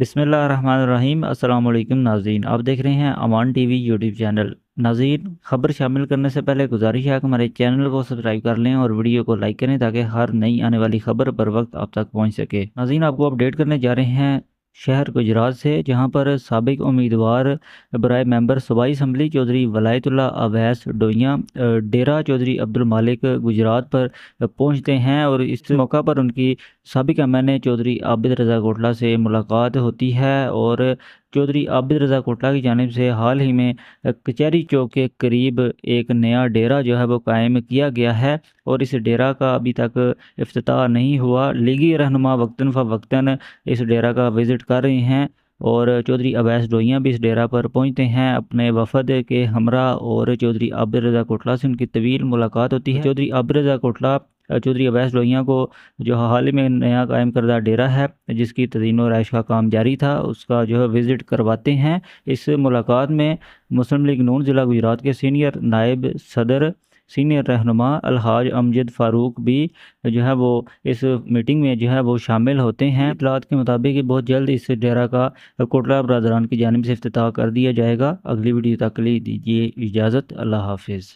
बिस्मिल्लाहिर्रहमानिर्रहीम। अस्सलाम वालेकुम नाज़रीन, आप देख रहे हैं अमान टीवी यूट्यूब चैनल। नाज़रीन, खबर शामिल करने से पहले गुजारिश है कि हमारे चैनल को सब्सक्राइब कर लें और वीडियो को लाइक करें ताकि हर नई आने वाली खबर बर वक्त आप तक पहुंच सके। नाज़रीन, आपको अपडेट करने जा रहे हैं शहर गुजरात से, जहां पर साबिक उम्मीदवार बराए मेंबर सूबाई असम्बली चौधरी वलायतुल्लाह अवैस डोइयां डेरा चौधरी अब्दुल मालिक गुजरात पर पहुंचते हैं और इस मौका पर उनकी साबिक एमएनए चौधरी आबिद रज़ा कोटला से मुलाकात होती है। और चौधरी आबिद रज़ा कोटला की जानिब से हाल ही में कचहरी चौक के करीब एक नया डेरा जो है वो कायम किया गया है और इस डेरा का अभी तक इफ्तिताह नहीं हुआ। लीगी रहनुमा वक्तन फ़वक्तन इस डेरा का विज़िट कर रहे हैं और चौधरी अवैस डोइयां भी इस डेरा पर पहुंचते हैं अपने वफद के हमरा। और चौधरी आबिद रज़ा कोटला से उनकी तवील मुलाकात होती है। चौधरी आबिद रज़ा कोटला चौधरी अवैस डोइयां को जो हाल ही में नया कायम करदा डेरा है जिसकी तज़ीन व रहाइश का काम जारी था, उसका जो है विज़िट करवाते हैं। इस मुलाकात में मुस्लिम लीग नून ज़िला गुजरात के सीनियर नायब सदर सीनियर रहनुमा अलहाज अमजद फ़ारूक भी जो है वो इस मीटिंग में जो है वो शामिल होते हैं। इतलात के मुताबिक कि बहुत जल्द इस डेरा का कोटला बरदरान की जानिब से इफ्तिताह कर दिया जाएगा। अगली वीडियो तक के लिए दीजिए इजाज़त। अल्लाह हाफिज़।